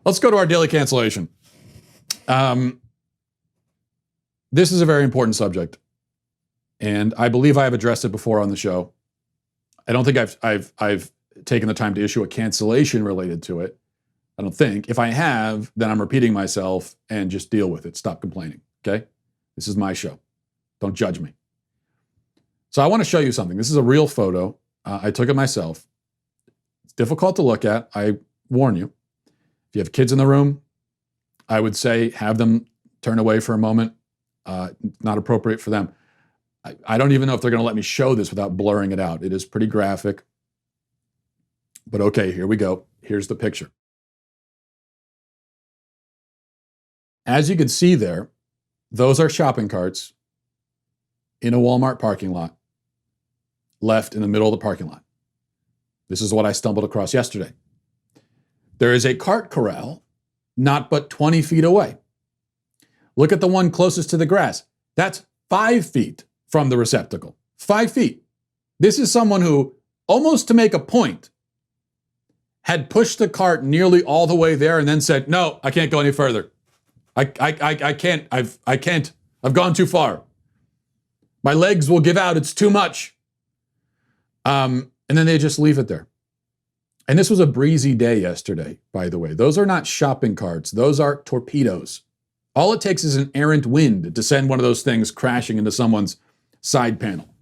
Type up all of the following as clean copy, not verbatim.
Let's go to our daily cancellation. This is a very important subject, and I believe I have addressed it before on the show. I don't think I've taken the time to issue a cancellation related to it. I don't think. If I have, then I'm repeating myself, and just deal with it. Stop complaining, okay? This is my show. Don't judge me. So I want to show you something. This is a real photo. I took it myself. It's difficult to look at. I warn you. If you have kids in the room, I would say have them turn away for a moment. Not appropriate for them. I don't even know if they're going to let me show this without blurring it out. It is pretty graphic. But okay, here we go. Here's the picture. As you can see there, those are shopping carts in a Walmart parking lot, left in the middle of the parking lot. This is what I stumbled across yesterday. There is a cart corral not but 20 feet away. Look at the one closest to the grass. That's 5 feet from the receptacle. 5 feet. This is someone who, almost to make a point, had pushed the cart nearly all the way there and then said, no, I can't go any further. I can't. I've gone too far. My legs will give out. It's too much. And then they just leave it there. And this was a breezy day yesterday, by the way. Those are not shopping carts. Those are torpedoes. All it takes is an errant wind to send one of those things crashing into someone's side panel.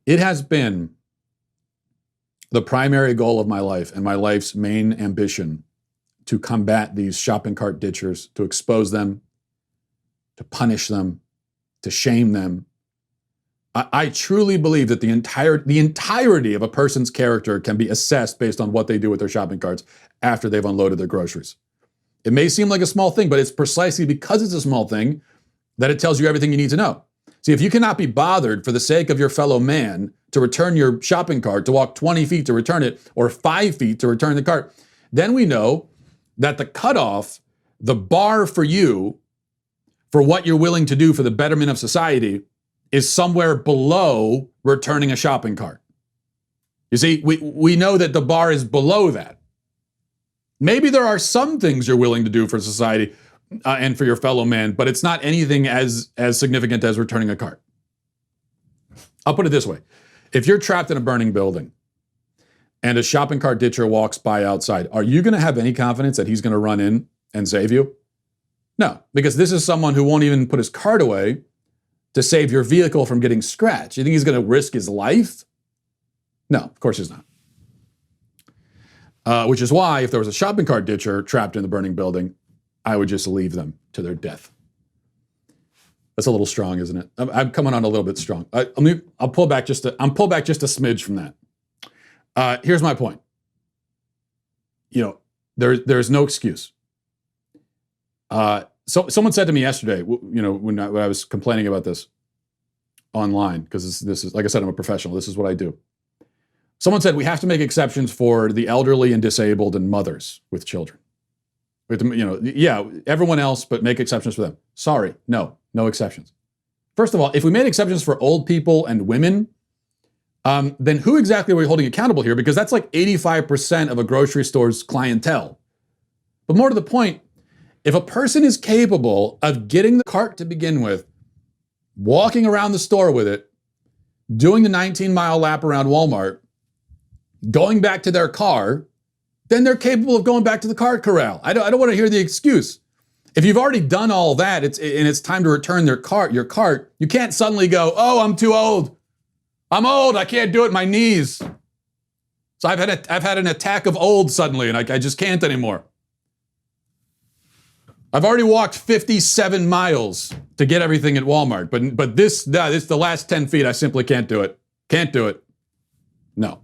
It has been the primary goal of my life and my life's main ambition to combat these shopping cart ditchers, to expose them, to punish them, to shame them. I truly believe that the entirety of a person's character can be assessed based on what they do with their shopping carts after they've unloaded their groceries. It may seem like a small thing, but it's precisely because it's a small thing that it tells you everything you need to know. See, if you cannot be bothered for the sake of your fellow man to return your shopping cart, to walk 20 feet to return it, or 5 feet to return the cart, then we know that the cutoff, the bar for you, for what you're willing to do for the betterment of society, is somewhere below returning a shopping cart. You see, we know that the bar is below that. Maybe there are some things you're willing to do for society and for your fellow man, but it's not anything as significant as returning a cart. I'll put it this way. If you're trapped in a burning building and a shopping cart ditcher walks by outside, are you going to have any confidence that he's going to run in and save you? No, because this is someone who won't even put his cart away to save your vehicle from getting scratched. You think he's going to risk his life? No, of course he's not. Which is why if there was a shopping cart ditcher trapped in the burning building, I would just leave them to their death. That's a little strong, isn't it? I'm coming on a little bit strong. I'll pull back just a smidge from that. Here's my point. There's no excuse. So someone said to me yesterday, when I was complaining about this online, because this is, like I said, I'm a professional. This is what I do. Someone said we have to make exceptions for the elderly and disabled and mothers with children. Everyone else, but make exceptions for them. Sorry, no exceptions. First of all, if we made exceptions for old people and women, then who exactly are we holding accountable here? Because that's like 85% of a grocery store's clientele. But more to the point, if a person is capable of getting the cart to begin with, walking around the store with it, doing the 19-mile lap around Walmart, going back to their car, then they're capable of going back to the cart corral. I don't want to hear the excuse. If you've already done all that, it's time to return your cart, you can't suddenly go, oh, I'm too old. I'm old, I can't do it, my knees. So I've had an attack of old suddenly, and I just can't anymore. I've already walked 57 miles to get everything at Walmart, but this the last 10 feet, I simply can't do it. Can't do it. No.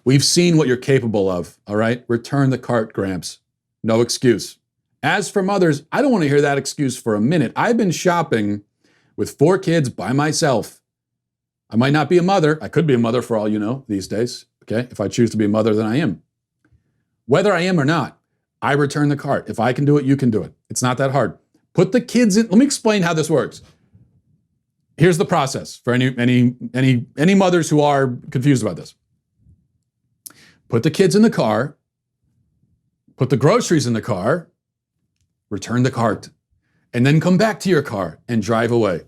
We've seen what you're capable of, all right? Return the cart, Gramps. No excuse. As for mothers, I don't want to hear that excuse for a minute. I've been shopping with 4 kids by myself. I might not be a mother. I could be a mother for all you know these days, okay? If I choose to be a mother, then I am. Whether I am or not, I return the cart. If I can do it, you can do it. It's not that hard. Put the kids in. Let me explain how this works. Here's the process for any mothers who are confused about this. Put the kids in the car, put the groceries in the car, return the cart, and then come back to your car and drive away.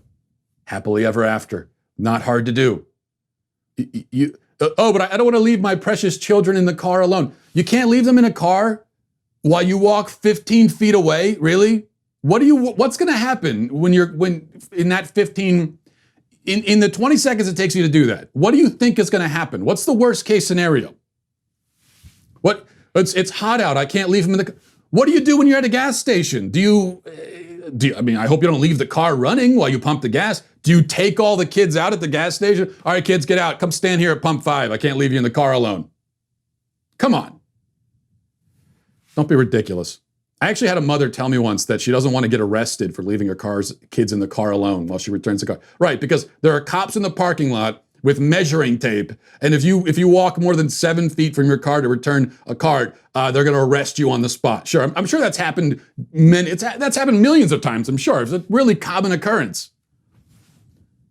Happily ever after. Not hard to do. But I don't want to leave my precious children in the car alone. You can't leave them in a car while you walk 15 feet away? Really? What's going to happen when in that 15, in the 20 seconds it takes you to do that? What do you think is going to happen? What's the worst case scenario? It's hot out. I can't leave them in the car. What do you do when you're at a gas station? I hope you don't leave the car running while you pump the gas. Do you take all the kids out at the gas station? All right, kids, get out. Come stand here at pump 5. I can't leave you in the car alone. Come on. Don't be ridiculous. I actually had a mother tell me once that she doesn't want to get arrested for leaving her kids in the car alone while she returns the car. Right, because there are cops in the parking lot with measuring tape, and if you walk more than 7 feet from your car to return a cart, they're going to arrest you on the spot. Sure, I'm sure that's happened. That's happened millions of times. I'm sure it's a really common occurrence.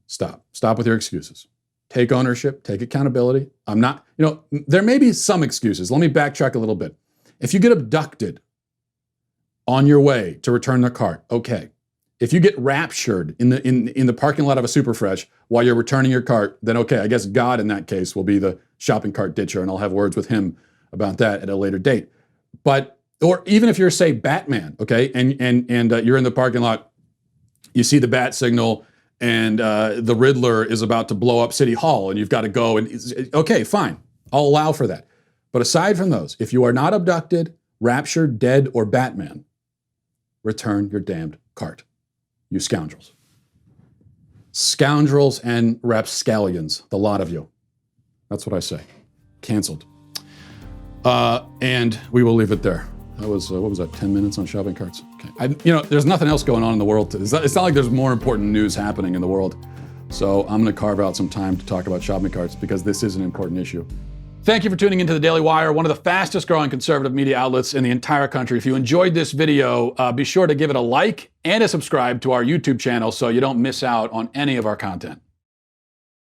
Stop with your excuses. Take ownership. Take accountability. There may be some excuses. Let me backtrack a little bit. If you get abducted on your way to return the cart, okay. If you get raptured in the parking lot of a Superfresh while you're returning your cart, then okay, I guess God in that case will be the shopping cart ditcher, and I'll have words with him about that at a later date. Or even if you're, say, Batman, okay, and you're in the parking lot, you see the bat signal, and the Riddler is about to blow up City Hall, and you've got to go, and okay, fine, I'll allow for that. But aside from those, if you are not abducted, raptured, dead, or Batman, return your damned cart. You scoundrels. Scoundrels and rapscallions, the lot of you. That's what I say. Canceled. And we will leave it there. That was, what was that, 10 minutes on shopping carts? Okay. There's nothing else going on in the world. It's not like there's more important news happening in the world. So I'm going to carve out some time to talk about shopping carts because this is an important issue. Thank you for tuning into the Daily Wire, one of the fastest growing conservative media outlets in the entire country. If you enjoyed this video, be sure to give it a like and a subscribe to our YouTube channel so you don't miss out on any of our content.